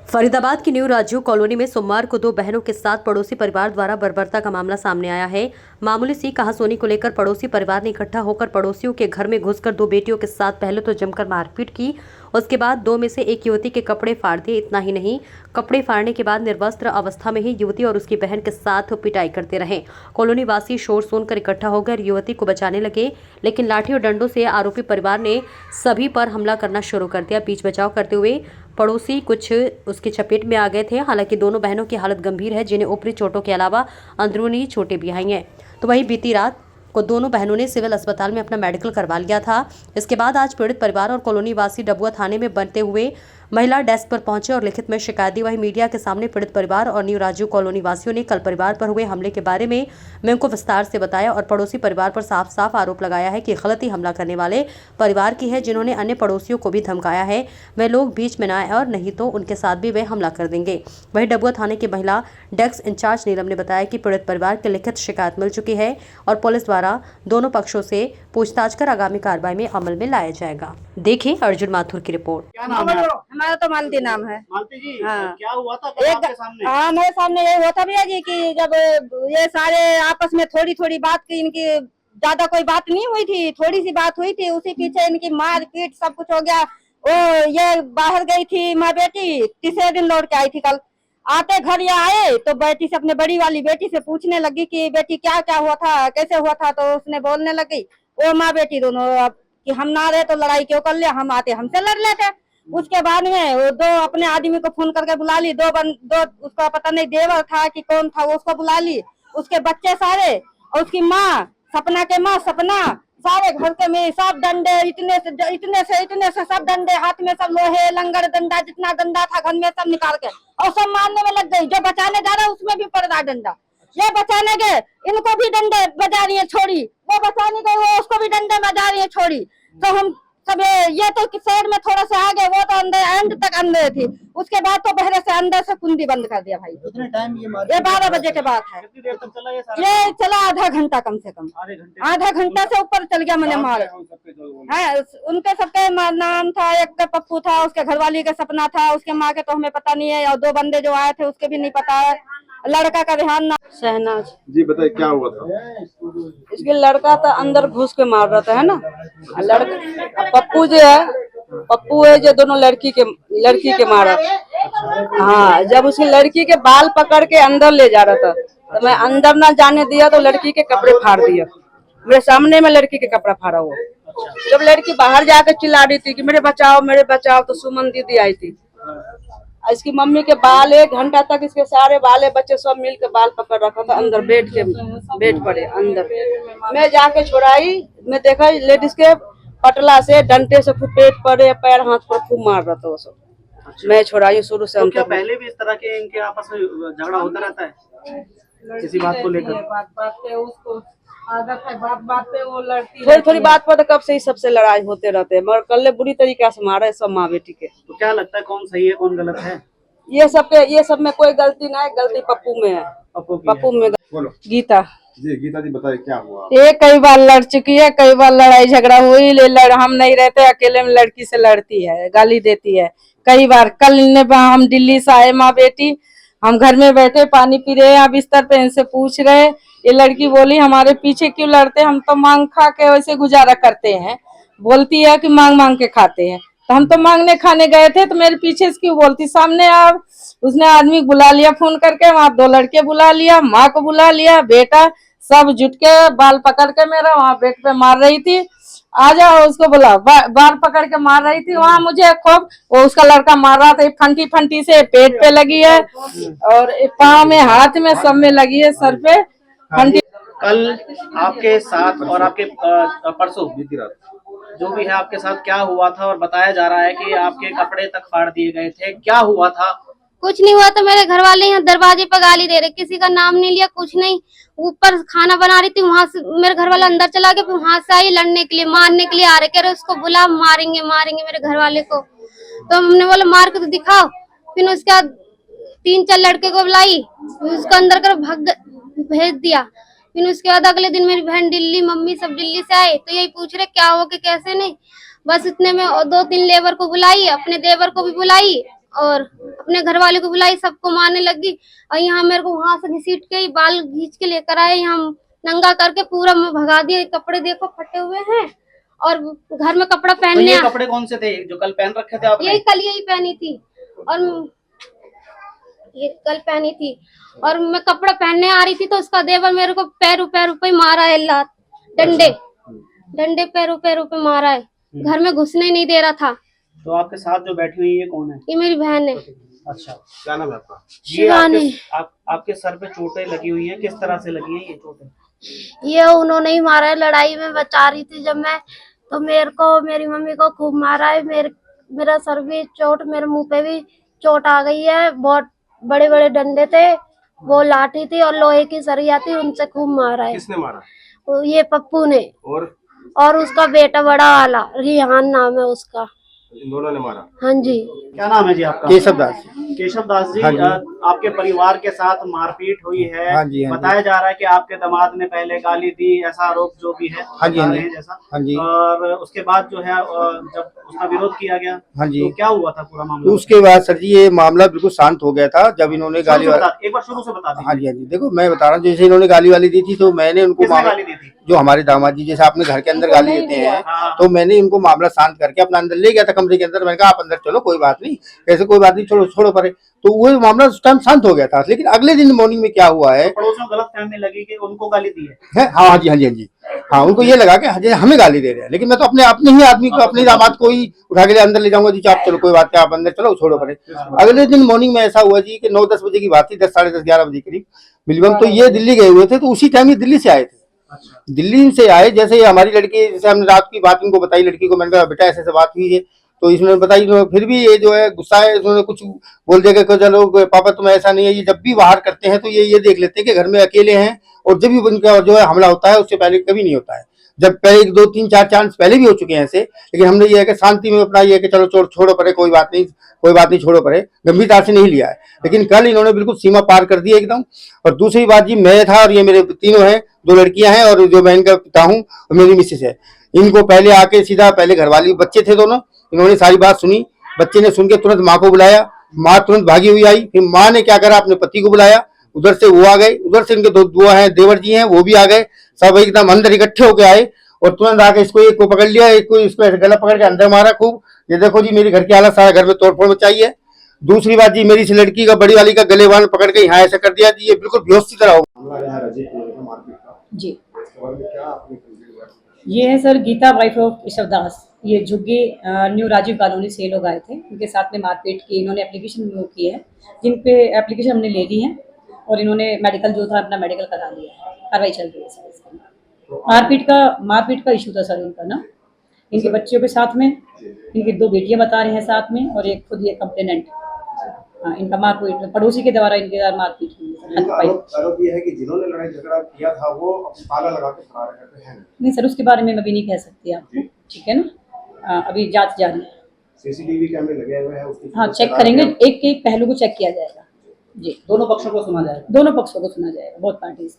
फरीदाबाद की new Raju colony में सोमवार को दो बहनों के साथ पड़ोसी परिवार द्वारा बर्बरता का मामला सामने आया है। मामूली सी कहासुनी को लेकर पड़ोसी परिवार ने इकट्ठा होकर पड़ोसियों के घर में घुसकर दो बेटियों के साथ पहले तो जमकर मारपीट की। उसके बाद दो में से एक युवती के कपड़े फाड़ दिए। इतना ही नहीं, कपड़े फाड़ने के बाद निर्वस्त्र अवस्था में ही युवती और उसकी बहन के साथ पिटाई करते रहे। कॉलोनी वासी शोर सुनकर इकट्ठा होकर युवती को बचाने लगे, लेकिन लाठी और डंडों से आरोपी परिवार ने सभी पर हमला करना शुरू कर दिया। बीच बचाव करते हुए पड़ोसी कुछ उसकी चपेट में आ गए थे। हालांकि दोनों बहनों की हालत गंभीर है, जिन्हें ऊपरी चोटों के अलावा अंदरूनी चोटें भी आई हैं। तो वहीं बीती रात को दोनों बहनों ने सिविल अस्पताल में अपना मेडिकल करवा लिया था। इसके बाद आज पीड़ित परिवार और कॉलोनी वासी डबुआ थाने में बनते हुए महिला डेस्क पर पहुंचे और लिखित में शिकायत दी। वहीं मीडिया के सामने पीड़ित परिवार और न्यू राजू कॉलोनी वासियों ने कल परिवार पर हुए हमले के बारे में उनको विस्तार से बताया और पड़ोसी परिवार पर साफ साफ आरोप लगाया है कि गलती हमला करने वाले परिवार की है, जिन्होंने अन्य पड़ोसियों को भी धमकाया है वे लोग बीच में न आए और नहीं तो उनके साथ भी वे हमला कर देंगे। वहीं डबुआ थाने की महिला डेस्क इंचार्ज नीलम ने बताया कि पीड़ित परिवार की लिखित शिकायत मिल चुकी है और पुलिस द्वारा दोनों पक्षों से पूछताछ कर आगामी कार्रवाई में अमल में लाया जाएगा। देखिए अर्जुन माथुर की रिपोर्ट। क्या नाम है? हमारा तो मालती नाम है। मालती जी, हाँ। क्या हुआ था कल आपके सामने? हाँ, मेरे सामने ये हुआ था भैया जी कि जब ये सारे आपस में थोड़ी थोड़ी बात की, इनकी ज्यादा कोई बात नहीं हुई थी, थोड़ी सी बात हुई थी, उसी पीछे इनकी मार पीट सब कुछ हो गया। ओ ये बाहर गई थी माँ बेटी, तीसरे दिन लौट के आई थी। कल आते घर ये आए तो बेटी से, अपने बड़ी वाली बेटी से पूछने लगी कि बेटी क्या क्या हुआ था, कैसे हुआ था। तो उसने बोलने लगी, वो माँ बेटी दोनों, कि हम ना रहे तो लड़ाई क्यों कर लिया, हम आते हमसे लड़ लेते। उसके बाद में वो दो अपने आदमी को फोन करके बुला ली, दो उसका पता नहीं देवर था कि कौन था, वो उसको बुला ली। उसके बच्चे सारे और उसकी माँ, सपना के माँ सपना, सारे घर के में सब डंडे, इतने से सब डंडे हाथ में, सब लोहे लंगर डंडा, जितना डंडा था घर में सब निकाल के और सब मारने में लग गई। जो बचाने जा रहा उसमें भी पड़ रहा डंडा, ये बचाने गए इनको भी डंडे बजा रही है छोड़ी, वो बचाने गए वो उसको भी डंडे बजा रही है छोड़ी। तो हम सब ये तो साइड में थोड़ा सा आगे, वो तो अंदर एंड तक अंदर थी। उसके बाद तो बहरे से अंदर से कुंडी बंद कर दिया भाई। कितने टाइम ये 12 बजे के बाद है। कितनी देर तक चला ये सारा? ये चला आधा घंटा, कम से कम आधा घंटा से ऊपर चल गया। मैंने मार है उनके सबके नाम था, एक का पप्पू था, उसके घरवाली का सपना था, उसके माँ के तो हमें पता नहीं है, और दो बंदे जो आए थे उसके भी नहीं पता है। लड़का का ध्यान ना। शहनाज जी बताइए क्या हुआ था? इसके लड़का था अंदर घुस के मार रहा था, है ना। लड़का पप्पू जो है, पप्पू है जो दोनों लड़की के मारा। हाँ, जब उसकी लड़की के बाल पकड़ के अंदर ले जा रहा था तो मैं अंदर ना जाने दिया, तो लड़की के कपड़े फाड़ दिया। मेरे सामने में लड़की के कपड़ा फाड़ा हुआ। जब लड़की बाहर जाकर चिल्ला रही थी कि मेरे बचाओ, तो सुमन दीदी आई थी। इसकी मम्मी के बाल 1 घंटा तक इसके सारे बाले बच्चे सब मिल के बाल पकड़ रखा था अंदर, बेड पड़े अंदर। मैं जाके छुड़ाई, मैं देखा लेडीज के पटला से डंडे से खूब पेट पड़े, पैर हाथ पर खूब मार रहा था वो सब। मैं छुड़ाई शुरू से। तो क्या पहले भी इस तरह के इनके आपस में झगड़ा होता रहता है किसी बात को लेकर? थोड़ी बात पर तो कब से ही सबसे लड़ाई होते रहते हैं, मगर कल बुरी तरीके से मारा है सब माँ बेटी के। तो क्या लगता है कौन सही है कौन गलत है? ये सब में कोई गलती ना है, गलती पप्पू में है। पप्पू में। बोलो गीता जी बताइए क्या हुआ? ये कई बार लड़ चुकी है, कई बार लड़ाई झगड़ा हुई, हम नहीं रहते अकेले में, लड़की से लड़ती है, गाली देती है कई बार। कल हम दिल्ली से आए माँ बेटी, हम घर में बैठे पानी पी रहे हैं बिस्तर पे, इनसे पूछ रहे, ये लड़की बोली हमारे पीछे क्यों लड़ते, हम तो मांग खा के वैसे गुजारा करते हैं। बोलती है कि मांग के खाते हैं, तो हम तो मांगने खाने गए थे, तो मेरे पीछे से क्यों बोलती। सामने आप उसने आदमी बुला लिया फोन करके, वहाँ 2 लड़के बुला लिया, माँ को बुला लिया, बेटा सब जुट के बाल पकड़ के मेरा वहाँ बेड पे मार रही थी। आ जाओ उसको बोला, बाल पकड़ के मार रही थी वहाँ मुझे खूब। वो उसका लड़का मार रहा था, फंटी से पेट पे लगी है और पाँव में, हाथ में, सब में लगी है, सर पे फंटी। कल आपके साथ और आपके परसों जो भी है आपके साथ क्या हुआ था, और बताया जा रहा है कि आपके कपड़े तक फाड़ दिए गए थे, क्या हुआ था? कुछ नहीं हुआ, तो मेरे घर वाले यहाँ दरवाजे पर गाली दे रहे, किसी का नाम नहीं लिया, कुछ नहीं। ऊपर खाना बना रही थी, वहां से मेरे घर वाला अंदर चला गया, फिर वहां से आई लड़ने के लिए, मारने के लिए आ रहे, कह रहे उसको बुला, मारेंगे मेरे घर वाले को। तो हमने बोला मार के तो दिखाओ। फिर उसके बाद 3-4 लड़के को बुलाई, उसको अंदर कर भेज दिया। फिर उसके बाद अगले दिन मेरी बहन दिल्ली, मम्मी सब दिल्ली से आए, तो यही पूछ रहे क्या हुआ कि कैसे नहीं। बस इतने में और 2-3 लेबर को बुलाई, अपने देवर को भी बुलाई और अपने घर वाले को बुलाई, सबको मारने लगी। और यहाँ मेरे को वहां से घसीट के बाल खींच के लेकर आए, यहाँ नंगा करके पूरा मुंह भगा दिया। कपड़े देखो फटे हुए हैं और घर में कपड़ा तो पहनने ये कपड़े कौन से थे जो कल पहन रखे थे आपने? यही कल यही पहनी थी और ये कल पहनी थी और मैं कपड़ा पहनने आ रही थी तो उसका देवर मेरे को पैरों पे मारा है, लात डंडे पैरों पे मारा है। घर में घुसने ही नहीं दे रहा था। तो आपके साथ जो बैठी हुई है ये कौन है? ये मेरी बहन है, अच्छा, क्या नाम है आपका? ये शिवानी। आपके सर पे चोटें लगी हुई हैं, किस तरह से लगी हैं ये चोटें? ये उन्होंने ही मारा है, लड़ाई में बचा रही थी जब मैं, तो मेरे को मेरी मम्मी को खूब मारा है। मेरा सर भी चोट, मेरे मुंह पे भी चोट आ गई है। बहुत बड़े बड़े डंडे थे, वो लाठी थी और लोहे की सरिया थी, उनसे खूब मारा है। किसने मारा? ये पप्पू ने और उसका बेटा बड़ा वाला रिहान नाम है उसका। इन दोनों ने मारा? हाँ जी। क्या नाम है जी आपका? केशव दास। केशव दास जी, हाँ जी। आपके परिवार के साथ मारपीट हुई है। हाँ जी, हाँ जी। बताया जा रहा है कि आपके दामाद ने पहले गाली दी, ऐसा आरोप जो भी है हाँ जी, बता हाँ रहे जी। हैं जैसा। हाँ जी। और उसके बाद जो है जब उसका विरोध किया गया, हाँ जी। तो क्या हुआ था पूरा तो मामला? उसके बाद सर जी ये मामला बिल्कुल शांत हो गया था जब इन्होंने गाली एक बार शुरू से बता दीजिए। हाँ जी, हाँ जी। देखो मैं बता रहा हूँ, जैसे इन्होंने गाली वाली दी थी तो मैंने उनको किसने गाली दी थी? जो हमारे दामाद जी, जैसे आपने घर के अंदर गाली देते हैं, हाँ। तो मैंने इनको मामला शांत करके अपना अंदर ले गया था कमरे के अंदर। मैंने कहा आप अंदर चलो, कोई बात नहीं, ऐसे कोई बात नहीं, छोड़ो छोड़ो परे। तो वो मामला उस टाइम शांत हो गया था। लेकिन अगले दिन मॉर्निंग में क्या हुआ है, पड़ोसियों को गलत फहमी लगी कि उनको गाली दी है हाँ हाँ जी, हाँ जी, हाँ जी, हाँ, उनको ये लगा कि हमें गाली दे रहे हैं। लेकिन मैं तो अपने ही आदमी को, अपने दामाद को ही उठा के अंदर ले जाऊंगा जी, आप चलो कोई बात नहीं, आप अंदर चलो, छोड़ो परे। अगले दिन मॉर्निंग में ऐसा हुआ जी कि 9-10 बजे की बात थी, 10 साढ़े 10 11 बजे करीब मिनिमम। तो ये दिल्ली गए हुए थे, तो उसी टाइम ये दिल्ली से आए थे। दिल्ली से आए, जैसे ये हमारी लड़की, जैसे हमने रात की बात इनको बताई लड़की को, मैंने कहा बेटा ऐसे बात हुई है, तो इसने बताई। फिर भी ये जो है गुस्सा है, इसने कुछ बोल दिया कि चलो पापा तुम ऐसा नहीं है। ये जब भी बाहर करते हैं तो ये देख लेते हैं कि घर में अकेले हैं, और जब भी उनका जो है हमला होता है उससे पहले कभी नहीं होता है। जब पहले 1 2 3 4 चांस पहले भी हो चुके हैं ऐसे, लेकिन हमने ये है कि शांति में अपना ये है कि चलो छोड़ो परे, कोई बात नहीं, छोड़ो परे, गंभीरता से नहीं लिया है। लेकिन कल इन्होंने बिल्कुल सीमा पार कर दी एकदम। और दूसरी बात जी, मैं था और ये मेरे तीनों हैं, 2 लड़कियां हैं और जो मैं इनका पिता हूँ और मेरी मिसेस है। इनको पहले आके सीधा, पहले घरवाली, बच्चे थे दोनों, इन्होंने सारी बात सुनी। बच्चे ने सुन के तुरंत माँ को बुलाया, माँ तुरंत भागी हुई आई। फिर माँ ने क्या करा, अपने पति को बुलाया, उधर से वो आ गए, उधर से इनके दो हैं देवर जी हैं, वो भी आ गए। सब एकदम अंदर इकट्ठे होके आए और तुरंत आके इसको एक को पकड़ लिया, एक को इसको ऐसे गला पकड़ के अंदर मारा खूब। ये देखो जी मेरी घर की हालत, सारा घर में तोड़फोड़ मचाई है। दूसरी बात जी, मेरी इस लड़की का, बड़ी वाली का गले बांध पकड़ के यहाँ ऐसा कर दिया जी, ये बिल्कुल बेहोश की तरह हो। हमला यहाँ रजित का मारपीट का, जी, इसके बारे में क्या आपने कंप्लेंट किया? ये है sir Gita wife of Keshav Das. ये झुग्गी न्यू राजीव कॉलोनी से ये लोग आए थे, उनके साथ में मारपीट की। इन्होंने एप्लीकेशन वो की है, जिन पे एप्लीकेशन हमने ले ली है और इन्होंने मेडिकल जो था अपना मेडिकल करा लिया है। कार्रवाई चल रही है सर इसके लिए। मारपीट का इशू था सर इनका ना, इनके बच्चों के साथ में, इनकी 2 बेटियां बता रहे हैं साथ में, और एक खुद ये कंप्लेनेंट। हाँ, इनका मारपीट पड़ोसी के द्वारा इनके द्वारा मारपीट हुई है। इनका आरोप ये है कि जिन्होंने लड़ाई झगड़ा किया था वो ताला लगा के फरार करते हैं। नहीं सर, उसके बारे में मैं अभी नहीं कह सकती आपको, ठीक है ना। अभी जांच जारी है। सीसीटीवी कैमरे लगे हुए हैं उसकी? हाँ, चेक करेंगे, एक एक पहलू को चेक किया जाएगा जी। दोनों पक्षों को सुना जाएगा। दोनों पक्षों को सुना जाएगा, बहुत पार्टीज।